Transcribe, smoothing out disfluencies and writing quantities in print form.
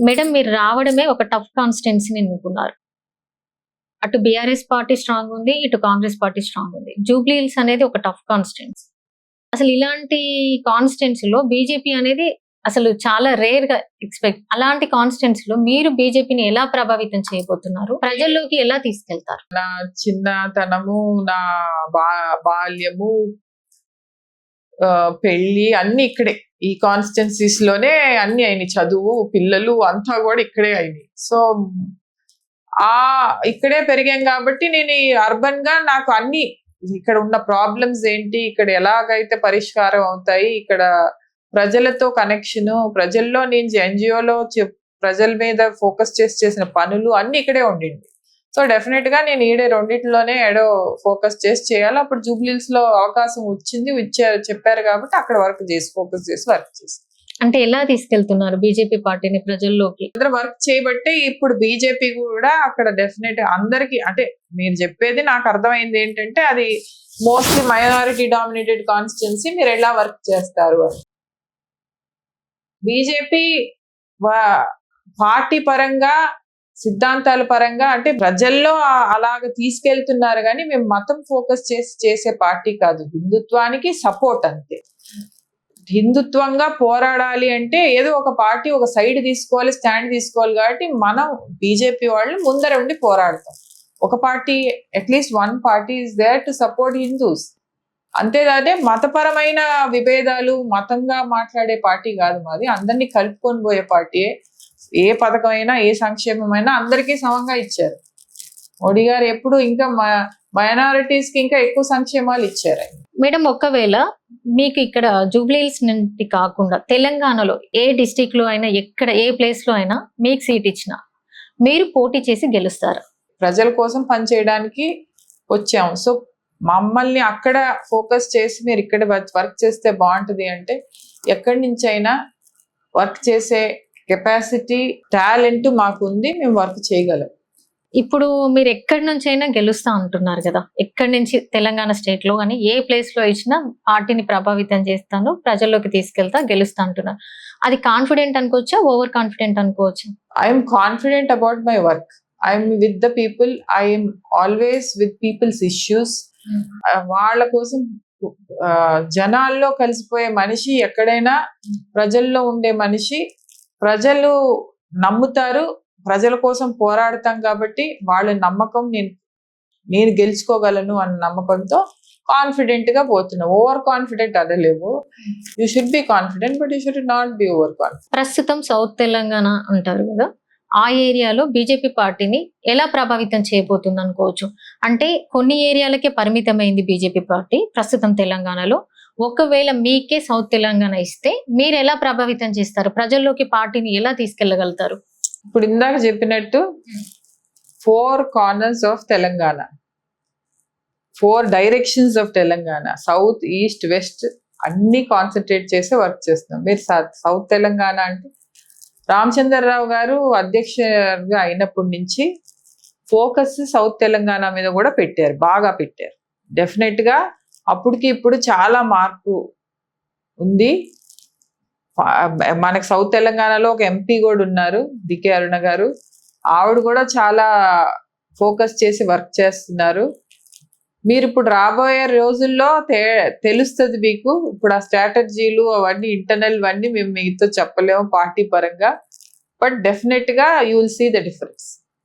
Madam మీరు రావడమే ఒక టఫ్ కాన్స్టిట్యున్సీని ఎన్నుకున్నారు. అటు బీఆర్ఎస్ పార్టీ స్ట్రాంగ్ ఉంది. ఇటు కాంగ్రెస్ పార్టీ స్ట్రాంగ్ ఉంది. జూబ్లీ హిల్స్ అనేది ఒక టఫ్ కాన్స్టిట్యున్సీ. అసలు ఇలాంటి కాన్స్టిట్యున్సీలో బీజేపీ అనేది అసలు చాలా రేర్‌గా అలాంటి కాన్స్టిట్యున్సీలో మీరు బీజేపీని ఎలా ప్రభావితం చేయబోతున్నారు? ప్రజల్లోకి ఎలా తీసుకెళ్తారు? నా చిన్నతనము, నా బాల్యము, పెళ్లి అన్ని ఇక్కడే. ఈ కాన్స్టిట్యున్సీస్ లోనే అన్ని అయినాయి. చదువు, పిల్లలు అంతా కూడా ఇక్కడే అయినాయి. సో ఇక్కడే పెరిగాం కాబట్టి నేను ఈ అర్బన్ గా నాకు అన్ని ఇక్కడ ఉన్న ప్రాబ్లమ్స్ ఏంటి, ఇక్కడ ఎలాగైతే పరిష్కారం అవుతాయి, ఇక్కడ ప్రజలతో కనెక్షన్, ప్రజల్లో నేను ఎన్జిఓలో ప్రజల మీద ఫోకస్ చేసిన పనులు అన్ని ఇక్కడే ఉండింది. సో డెఫినెట్ గా నేను ఈడే రెండిట్లోనే ఏడో ఫోకస్ చేయాలి. అప్పుడు జూబ్లీహిల్స్ లో అవకాశం వచ్చింది, చెప్పారు కాబట్టి అక్కడ ఫోకస్ చేసి వర్క్ చేసి. అంటే ఎలా తీసుకెళ్తున్నారు బీజేపీ పార్టీని ప్రజల్లోకి? అందరూ వర్క్ చేయబట్టే ఇప్పుడు బీజేపీ కూడా అక్కడ డెఫినెట్ అందరికి, అంటే మీరు చెప్పేది నాకు అర్థమైంది ఏంటంటే అది మోస్ట్లీ మైనారిటీ డామినేటెడ్ కాన్స్టిట్యున్సీ, మీరు ఎలా వర్క్ చేస్తారు అని. బీజేపీ పార్టీ పరంగా, సిద్ధాంతాల పరంగా అంటే ప్రజల్లో అలాగ తీసుకెళ్తున్నారు కానీ మేము మతం ఫోకస్ చేసే పార్టీ కాదు. హిందుత్వానికి సపోర్ట్ అంతే. హిందుత్వంగా పోరాడాలి అంటే ఏదో ఒక పార్టీ ఒక సైడ్ తీసుకోవాలి, స్టాండ్ తీసుకోవాలి. కాబట్టి మనం బీజేపీ వాళ్ళు ముందర ఉండి పోరాడతాం. ఒక party, at least one party is there to support Hindus. అంతేగానే మతపరమైన విభేదాలు, మతంగా మాట్లాడే పార్టీ కాదు మాది. అందరినీ కలుపుకొని పోయే పార్టీయే. ఏ పథకమైనా, ఏ సంక్షేమమైనా అందరికీ సమంగా ఇచ్చారు మోడీ గారు. ఎప్పుడు ఇంకా మైనారిటీస్ కి ఇంకా ఎక్కువ సంక్షేమాలు ఇచ్చారు. మేడం, ఒకవేళ మీకు ఇక్కడ జూబ్లీహిల్స్ నుండి కాకుండా తెలంగాణలో ఏ డిస్ట్రిక్ట్ లో అయినా, ఎక్కడ ఏ ప్లేస్ లో అయినా మీకు సీట్ ఇచ్చినా మీరు పోటీ చేసి గెలుస్తారు? ప్రజల కోసం పనిచేయడానికి వచ్చాము. సో మమ్మల్ని అక్కడ ఫోకస్ చేసి మీరు ఇక్కడ వర్క్ చేస్తే బాగుంటుంది అంటే ఎక్కడి నుంచి అయినా వర్క్ చేసే కెపాసిటీ, టాలెంట్ మాకు ఉంది. మేము వర్క్ చేయగలం. ఇప్పుడు మీరు ఎక్కడి నుంచి అయినా గెలుస్తా అంటున్నారు కదా, ఎక్కడి నుంచి తెలంగాణ స్టేట్ లో కానీ ఏ ప్లేస్ లో ఇచ్చినా పార్టీని ప్రభావితం చేస్తాను, ప్రజల్లోకి తీసుకెళ్తా, గెలుస్తా అంటున్నారు. అది కాన్ఫిడెంట్ అనుకోవచ్చా, ఓవర్ కాన్ఫిడెంట్ అనుకోవచ్చా? I'm confident about my work. I'm with the people. I'm always with peoples issues. వాళ్ళ కోసం జనాల్లో కలిసిపోయే మనిషి, ఎక్కడైనా ప్రజల్లో ఉండే మనిషి. ప్రజలు నమ్ముతారు, ప్రజల కోసం పోరాడతాం కాబట్టి వాళ్ళ నమ్మకం నేను గెలుచుకోగలను అన్న నమ్మకంతో కాన్ఫిడెంట్ గా పోతున్నా. ఓవర్ కాన్ఫిడెంట్ అనలేము. You should be confident, but you should not be over confident. ప్రస్తుతం సౌత్ తెలంగాణ అంటారు కదా, ఆ ఏరియాలో బీజేపీ పార్టీని ఎలా ప్రభావితం చేయబోతుంది అనుకోవచ్చు? అంటే కొన్ని ఏరియాలకే పరిమితమైంది బీజేపీ పార్టీ ప్రస్తుతం తెలంగాణలో. ఒకవేళ మీకే సౌత్ తెలంగాణ ఇస్తే మీరు ఎలా ప్రభావితం చేస్తారు? ప్రజల్లోకి పార్టీని ఎలా తీసుకెళ్లగలుగుతారు? ఇప్పుడు ఇందాక చెప్పినట్టు 4 corners of Telangana, 4 directions of Telangana, south, east, west అన్ని కాన్సన్ట్రేట్ చేసి వర్క్ చేస్తున్నాం. మీరు సౌత్ తెలంగాణ అంటే రామచంద్రరావు గారు అధ్యక్షుడిగా అయినప్పటి నుంచి ఫోకస్ సౌత్ తెలంగాణ మీద కూడా పెట్టారు, బాగా పెట్టారు. డెఫినెట్ గా అప్పటికి ఇప్పుడు చాలా మార్పు ఉంది. మనకి సౌత్ తెలంగాణలో ఒక ఎంపీ కూడా ఉన్నారు, డికే అరుణ గారు. ఆవిడ కూడా చాలా ఫోకస్ చేసి వర్క్ చేస్తున్నారు. మీరు ఇప్పుడు రాబోయే రోజుల్లో తెలుస్తుంది మీకు. ఇప్పుడు ఆ స్ట్రాటజీలు అవన్నీ ఇంటర్నల్ అవన్నీ మేము మీతో చెప్పలేము పార్టీ పరంగా. బట్ డెఫినెట్ గా you will see the difference.